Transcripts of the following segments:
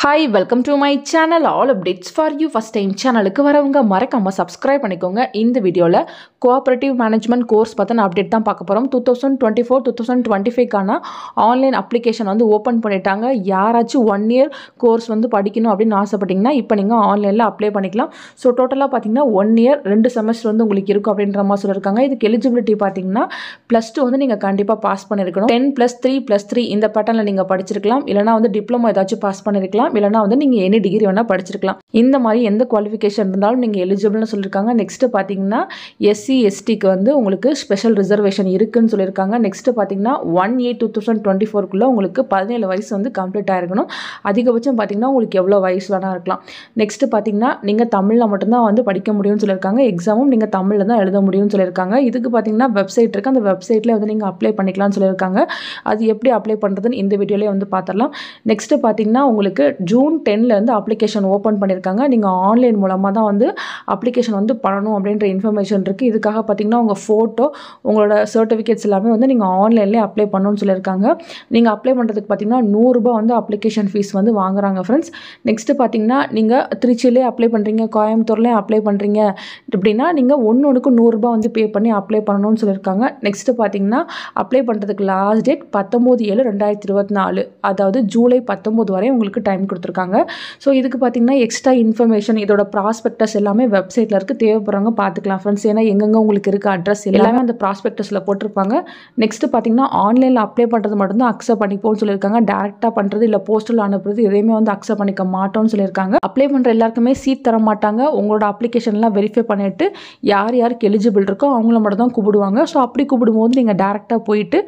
Hi, welcome to my channel. All updates for you. First time சேனலுக்கு வரவங்க மறக்காம subscribe பண்ணிக்கோங்க. இந்த வீடியோல கோஆபரேட்டிவ் மேனேஜ்மெண்ட் கோர்ஸ் பத்தின அப்டேட் தான் பார்க்க போறோம். 2024-2025 கான ஆன்லைன் அப்ளிகேஷன் வந்து ஓபன் பண்ணிட்டாங்க. யாராச்சும் 1 இயர் கோர்ஸ் வந்து படிக்கணும் அப்படினு ஆசைப்பட்டீங்கன்னா இப்போ நீங்க ஆன்லைன்ல அப்ளை பண்ணிக்கலாம். சோ டோட்டலா பாத்தீங்கன்னா 1 இயர் 2 செமஸ்டர் வந்து உங்களுக்கு இருக்கும் அப்படின்ற மாதிரி சொல்லிருக்காங்க. இதுக்கு எலிஜிபிலிட்டி பாத்தீங்கன்னா +2 வந்து நீங்க கண்டிப்பா பாஸ் பண்ணிருக்கணும். 10+3+3 இந்த பேட்டர்ன்ல நீங்க படிச்சிருக்கலாம். இல்லனா வந்து டிப்ளமோ ஏதாச்சும் பாஸ் பண்ணிருக்கலாம். இல்லனா வந்து நீங்க எனி டிகிரி வேணா படிச்சிருக்கலாம். இந்த மாதிரி எந்த குவாலிஃபிகேஷன் இருந்தாலும் நீங்க எலிஜிபிள்னு சொல்லிருக்காங்க. நெக்ஸ்ட் பாத்தீங்கன்னா SC ST க்கு வந்து உங்களுக்கு ஸ்பெஷல் ரிசர்வேஷன் இருக்குன்னு சொல்லிருக்காங்க. நெக்ஸ்ட் பாத்தீங்கன்னா 1/8/2024 குள்ள உங்களுக்கு 17 வயசு வந்து கம்ப்ளீட் ஆயிருக்கணும். அதிகபட்சம் பாத்தீங்கன்னா உங்களுக்கு எவ்வளவு வயசு வேணா இருக்கலாம். நெக்ஸ்ட் பாத்தீங்கன்னா நீங்க தமிழ்ல மட்டும் தான் வந்து படிக்க முடியும்னு சொல்லிருக்காங்க. எக்ஸாமும் நீங்க தமிழ்ல தான் எழுத முடியும்னு சொல்லிருக்காங்க. இதுக்கு பாத்தீங்கன்னா வெப்சைட் இருக்கு. அந்த வெப்சைட்ல வந்து நீங்க அப்ளை பண்ணிக்கலாம்னு சொல்லிருக்காங்க. அது எப்படி அப்ளை பண்றதுன்னு இந்த வீடியோலயே வந்து பார்த்தறலாம். நெக்ஸ்ட் பாத்தீங்கன்னா உங்களுக்கு ஜூன் 10ல இருந்து அப்ளிகேஷன் ஓபன் பண்ணிருக்காங்க. நீங்க ஆன்லைன் மூலமா தான் வந்து அப்ளிகேஷன் வந்து பண்ணனும் அப்படிங்கற இன்ஃபர்மேஷன் இருக்கு. இதுக்காக பாத்தீங்கன்னா உங்க போட்டோ, உங்களோட சர்டிபிகேட்ஸ் எல்லாமே வந்து நீங்க ஆன்லைன்லயே அப்ளை பண்ணனும்னு சொல்லிருக்காங்க. நீங்க அப்ளை பண்றதுக்கு பாத்தீங்கன்னா ₹100 வந்து அப்ளிகேஷன் ஃபீஸ் வந்து வாங்குறாங்க फ्रेंड्स. நெக்ஸ்ட் பாத்தீங்கன்னா நீங்க திருச்சியிலே அப்ளை பண்றீங்க, கோயம்புத்தூர்லயே அப்ளை பண்றீங்க அப்படினா நீங்க ஒண்ணுக்கு ₹100 வந்து பே பண்ணி அப்ளை பண்ணனும்னு சொல்லிருக்காங்க. நெக்ஸ்ட் பாத்தீங்கன்னா அப்ளை பண்றதுக்கு லாஸ்ட் டேட் 19/7/2024, அதாவது ஜூலை 19 வரை உங்களுக்கு டைம் கொடுத்திருக்காங்க. சோ இதுக்கு பாத்தீங்கன்னா எக்ஸ்ட்ரா இன்ஃபர்மேஷன், இதோட ப்ராஸ்பெக்டஸ் எல்லாமே வெப்சைட்ல இருக்கு. தேவைப்படுறவங்க பாத்துக்கலாம் फ्रेंड्स. ஏனா எங்கங்க உங்களுக்கு இருக்க அட்ரஸ் எல்லாமே அந்த ப்ராஸ்பெக்டஸ்ல போட்டுருப்பாங்க. நெக்ஸ்ட் பாத்தீங்கன்னா ஆன்லைன்ல அப்ளை பண்றது மட்டும் தான் அக்செப்ட் பண்ணிப்போம்னு சொல்லிருக்காங்க. டைரக்டா பண்றது இல்ல போஸ்டல் அனுப்புறது எதையுமே வந்து அக்செப்ட் பண்ணிக்க மாட்டோம்னு சொல்லிருக்காங்க. அப்ளை பண்ற எல்லாருக்குமே சீட் தர மாட்டாங்க. உங்களோட அப்ளிகேஷன் எல்லாம் வெரிஃபை பண்ணிட்டு யார் யாருக்கு எலிஜிபிள் இருக்கோ அவங்கள மட்டும் தான் கூப்பிடுவாங்க. சோ அப்படி கூப்பிடும்போது நீங்க டைரக்டா போயிட்டு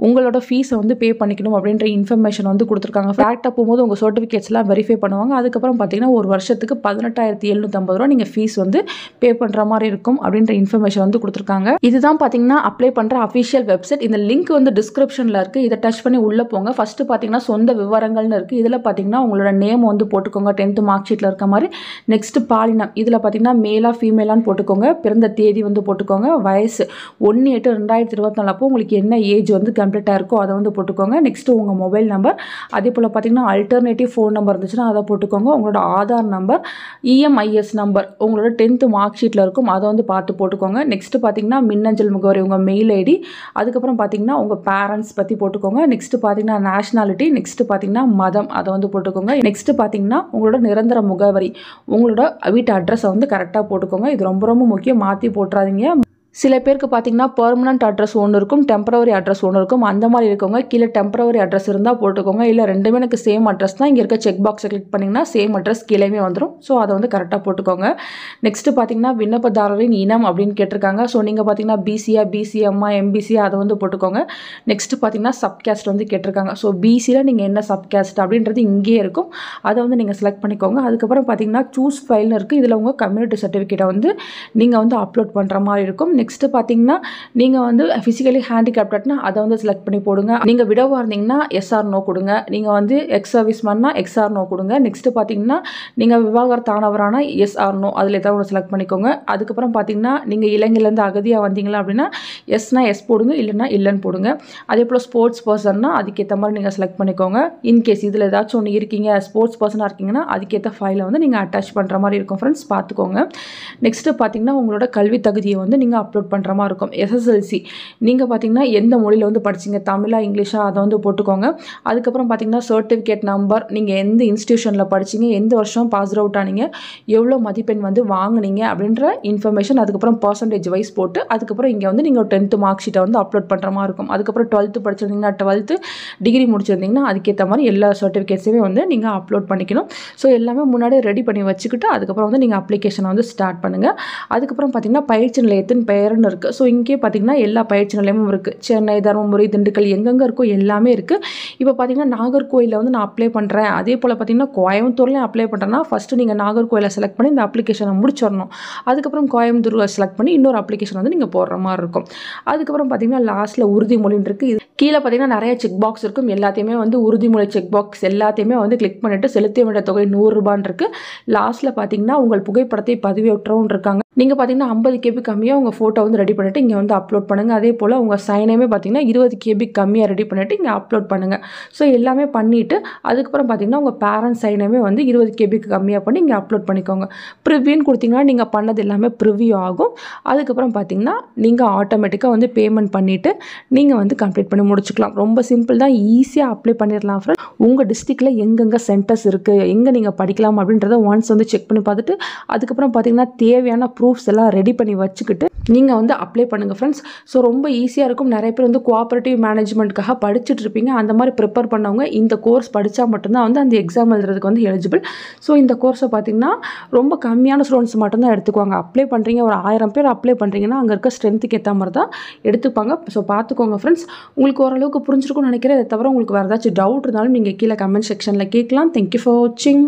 உங்களோட ஃபீஸை வந்து பே பண்ணிக்கணும் அப்படிங்கற இன்ஃபர்மேஷன் வந்து கொடுத்திருக்காங்க. டைரக்டா போகும்போது உங்க சர்டிபிகேட்ஸ் எல்லாம் வெரிஃபை பண்ணுவாங்க. அதுக்கு அப்புறம் பாத்தீங்கன்னா ஒரு வருஷத்துக்கு ₹18,750 நீங்க ஃபீஸ் வந்து பே பண்ற மாதிரி இருக்கும் அப்படிங்கற இன்ஃபர்மேஷன் வந்து கொடுத்திருக்காங்க. இதுதான் பாத்தீங்கன்னா அப்ளை பண்ற அபிஷியல் வெப்சைட். இந்த லிங்க் வந்து டிஸ்கிரிப்ஷன்ல இருக்கு. இத டச் பண்ணி உள்ள போங்க. ஃபர்ஸ்ட் பாத்தீங்கன்னா சொந்த விவரங்கள்னு இருக்கு. இதுல பாத்தீங்கன்னா உங்களோட நேம் வந்து போட்டுக்கோங்க 10th மார்க் ஷீட்ல இருக்க மாதிரி. நெக்ஸ்ட் பாலினம், இதுல பாத்தீங்கன்னா மேலா ஃபீமேலான்னு போட்டுக்கோங்க. பிறந்த தேதி வந்து போட்டுக்கோங்க. வயசு 1/8/2024 அப்போ உங்களுக்கு என்ன ஏஜ் வந்து கம்ப்ளீட் ஆயிருக்கோ அதை வந்து போட்டுக்கோங்க. நெக்ஸ்ட் உங்க மொபைல் நம்பர், அதே போல பாத்தீங்கன்னா அல்டர்னேட்டிவ் ஃபோன் நம்பர் இருந்துச்சுன்னா அதை போட்டுக்கோங்க. உங்களோட ஆதார் நம்பர், EMIS நம்பர் உங்களோட 10th மார்க் ஷீட்ல இருக்கும், அதை வந்து பார்த்து போட்டுக்கோங்க. நெக்ஸ்ட் பாத்தீங்கன்னா மின்னஞ்சல் முகவரி, உங்க மெயில் ஐடி, அதுக்கப்புறம் பாத்தீங்கன்னா உங்க பேரண்ட்ஸ் பத்தி போட்டுக்கோங்க. நெக்ஸ்ட் பாத்தீங்கன்னா நேஷனாலிட்டி, நெக்ஸ்ட் பாத்தீங்கன்னா மதம், அதை வந்து போட்டுக்கோங்க. நெக்ஸ்ட் பாத்தீங்கன்னா உங்களோட நிரந்தர முகவரி, உங்களோட வீட்டு அட்ரஸை வந்து கரெக்டா போட்டுக்கோங்க. இது ரொம்ப ரொம்ப முக்கியம், மாத்தி போட்டுறாதீங்க. சில பேருக்கு பாத்தீங்கன்னா பெர்மனன்ட் அட்ரஸ் ஒன்னு இருக்கும், டெம்பரரி அட்ரஸ் ஒன்னு இருக்கும். அந்த மாதிரி இருக்கவங்க கீழ டெம்பரரி அட்ரஸ் இருந்தா போட்டுக்கோங்க. இல்ல ரெண்டுமே எனக்கு சேம் அட்ரஸ் தான், இங்க இருக்க செக் பாக்ஸை கிளிக் பண்ணீங்கன்னா சேம் அட்ரஸ் கீழவே வந்துரும். சோ அதை வந்து கரெக்டா போட்டுக்கோங்க. நெக்ஸ்ட் பாத்தீங்கன்னா விண்ணப்பதாரரின் இனம் அப்படின்னு கேட்டிருக்காங்க. சோ நீங்க பாத்தீங்கன்னா BCயா, BCMஆ, MBCயா அதை வந்து போட்டுக்கோங்க. நெக்ஸ்ட் பாத்தீங்கன்னா சப்காஸ்ட் வந்து கேட்டிருக்காங்க. சோ BCல நீங்க என்ன சப்காஸ்ட் அப்படின்றது இங்கேயே இருக்கும், அதை வந்து நீங்க செலக்ட் பண்ணிக்கோங்க. அதுக்கப்புறம் பாத்தீங்கன்னா சூஸ் ஃபைல்னு இருக்கு. இதுல உங்க கம்யூனிட்டி சர்டிபிகேட்டை வந்து நீங்க வந்து அப்லோட் பண்ற மாதிரி இருக்கும். நெக்ஸ்ட் பாத்தீங்கன்னா நீங்க வந்து பிசிக்கலி ஹேண்டிகேப்ட்னா அதை வந்து செலக்ட் பண்ணி போடுங்க. நீங்க விடவா இருந்தீங்கன்னா எஸ் ஆர் நோ கொடுங்க. நீங்க வந்து எக்ஸ் சர்வீஸ் மேன்னா எக்ஸ் ஆர் நோ கொடுங்க. நெக்ஸ்ட் பாத்தீங்கன்னா நீங்க விவாகரத்தானவரான எஸ் ஆர் நோ, அதுல ஏதாவது ஒன்று செலக்ட் பண்ணிக்கோங்க. அதுக்கப்புறம் பாத்தீங்கன்னா நீங்க இலங்கையில இருந்து அகதியா வந்தீங்களா அப்படின்னா எஸ்னா எஸ் போடுங்க, இல்லைன்னா இல்லைன்னு போடுங்க. அதே போல ஸ்போர்ட்ஸ் பர்சன்னா அதுக்கேற்ற மாதிரி நீங்க செலக்ட் பண்ணிக்கோங்க. இன்கேஸ் இதுல ஏதாச்சும் ஒன்று இருக்கீங்க, ஸ்போர்ட்ஸ் பர்சனா இருக்கீங்கன்னா அதுக்கேற்ற ஃபைலை வந்து நீங்க அட்டாச் பண்ற மாதிரி இருக்கும் ஃப்ரெண்ட்ஸ், பார்த்துக்கோங்க. நெக்ஸ்ட் பாத்தீங்கன்னா உங்களோட கல்வி தகுதியை வந்து நீங்க அப்லோட் பண்ற மாதிரி இருக்கும். SSLC நீங்க பாத்தீங்கன்னா எந்த மொழியில வந்து படிச்சீங்க, தமிழா இங்கிலீஷா, அதை வந்து போட்டுக்கோங்க. அதுக்கப்புறம் பாத்தீங்கன்னா சர்டிபிகேட் நம்பர், நீங்க எந்த இன்ஸ்டிடியூஷன்ல படிச்சீங்க, எந்த வருஷம் பாஸ் அவுட் ஆனீங்க, எவ்வளவு மதிப்பெண் வந்து வாங்குனீங்க அப்படின்ற இன்ஃபர்மேஷன், அதுக்கப்புறம் பர்சன்டேஜ் வைஸ் போட்டு அதுக்கப்புறம் இங்க வந்து நீங்க 10th மார்க் ஷீட்டை வந்து அப்லோட் பண்ற மாதிரி இருக்கும். அதுக்கப்புறம் 12th படிச்சிருந்தீங்கன்னா 12th, டிகிரி முடிச்சிருந்தீங்கன்னா அதுக்கேற்ற மாதிரி எல்லா சர்டிபிகேட்ஸையுமே வந்து நீங்க அப்லோட் பண்ணிக்கணும். ஸோ எல்லாமே முன்னாடியே ரெடி பண்ணி வச்சுக்கிட்டு அதுக்கப்புறம் வந்து நீங்க அப்ளிகேஷனை வந்து ஸ்டார்ட் பண்ணுங்க. அதுக்கப்புறம் பாத்தீங்கன்னா பயிற்சி நிலையத்தின் பெயர்னு இருக்கு. ஸோ இங்கே பாத்தீங்கன்னா எல்லா பயிற்சி நிலையமும் இருக்கு. சென்னை, தருமபுரி, திண்டுக்கல் எங்கெங்க இருக்கோ எல்லாமே இருக்கு. இப்போ பாத்தீங்கன்னா நாகர்கோயில்ல வந்து நான் அப்ளை பண்றேன், அதே போல பாத்தீங்கன்னா கோயம்புத்தூர்லயும் அப்ளை பண்றேன்னா ஃபர்ஸ்ட் நீங்க நாகர்கோயிலை செலக்ட் பண்ணி இந்த அப்ளிகேஷனை முடிச்சிடணும். அதுக்கப்புறம் கோயம்புத்தூர் செலக்ட் பண்ணி இன்னொரு அப்ளிகேஷன் வந்து நீங்க போடுற மாதிரி இருக்கும். அதுக்கப்புறம் பாத்தீங்கன்னா லாஸ்ட்ல உறுதிமொழின்னு இருக்கு. கீழே பாத்தீங்கன்னா நிறைய செக் பாக்ஸ் இருக்கும். எல்லாத்தையுமே வந்து உறுதிமொழி செக் பாக்ஸ் எல்லாத்தையுமே வந்து கிளிக் பண்ணிட்டு செலுத்த வேண்டிய தொகை ₹100 இருக்கு. லாஸ்ட்ல பாத்தீங்கன்னா உங்கள் புகைப்படத்தை பதிவேற்றவும் இருக்காங்க. நீங்கள் பார்த்தீங்கன்னா 50 கேபி கம்மியாக உங்கள் ஃபோட்டோ வந்து ரெடி பண்ணிவிட்டு இங்கே வந்து அப்லோட் பண்ணுங்கள். அதே போல் உங்கள் சைனையுமே பார்த்தீங்கன்னா 20 கேபி கம்மியாக ரெடி பண்ணிவிட்டு இங்கே அப்லோட் பண்ணுங்கள். ஸோ எல்லாமே பண்ணிவிட்டு அதுக்கப்புறம் பார்த்தீங்கன்னா உங்கள் பேரண்ட்ஸ் சைனையுமே வந்து 20 கேபிக்கு கம்மியாக பண்ணி இங்கே அப்லோட் பண்ணிக்கோங்க. ப்ரிவ்யூன்னு கொடுத்தீங்கன்னா நீங்கள் பண்ணது எல்லாமே ப்ரிவ்யூ ஆகும். அதுக்கப்புறம் பார்த்தீங்கன்னா நீங்கள் ஆட்டோமேட்டிக்காக வந்து பேமெண்ட் பண்ணிவிட்டு நீங்கள் வந்து கம்ப்ளீட் பண்ணி முடிச்சுக்கலாம். ரொம்ப சிம்பிள் தான், ஈஸியாக அப்ளை பண்ணிடலாம் ஃப்ரெண்ட். உங்கள் டிஸ்ட்ரிக்டில் எங்கெங்கே சென்டர்ஸ் இருக்குது, எங்கே நீங்கள் படிக்கலாம் அப்படின்றத ஒன்ஸ் வந்து செக் பண்ணி பார்த்துட்டு அதுக்கப்புறம் பார்த்தீங்கன்னா தேவையான ப்ரூஃப்ஸ் எல்லாம் ரெடி பண்ணி வச்சுக்கிட்டு நீங்கள் வந்து அப்ளை பண்ணுங்கள் ஃப்ரெண்ட்ஸ். ஸோ ரொம்ப ஈஸியாக இருக்கும். நிறைய பேர் வந்து கோஆப்ரேட்டிவ் மேனேஜ்மெண்ட்டுக்காக படிச்சுட்டு இருப்பீங்க. அந்த மாதிரி ப்ரிப்பேர் பண்ணவங்க இந்த கோர்ஸ் படித்தா மட்டும்தான் வந்து அந்த எக்ஸாம் எழுதுறதுக்கு வந்து எலிஜிபிள். ஸோ இந்த கோர்ஸை பார்த்தீங்கன்னா ரொம்ப கம்மியான ஸ்டூடெண்ட்ஸ் மட்டும்தான் எடுத்துக்குவாங்க. அப்ளை பண்ணுறீங்க, ஒரு 1000 பேர் அப்ளை பண்ணுறீங்கன்னா அங்கே இருக்க ஸ்ட்ரென்த்துக்கு ஏற்ற மாதிரி தான் எடுத்துப்பாங்க. ஸோ பார்த்துக்கோங்க ஃப்ரெண்ட்ஸ். உங்களுக்கு ஓரளவுக்கு புரிஞ்சிருக்கும்னு நினைக்கிறேன். இதை தவிர உங்களுக்கு வேறு ஏதாச்சும் டவுட் இருந்தாலும் நீங்கள் கீழே கமெண்ட் செக்ஷனில் கேட்கலாம். தேங்க்யூ ஃபார் வாட்சிங்.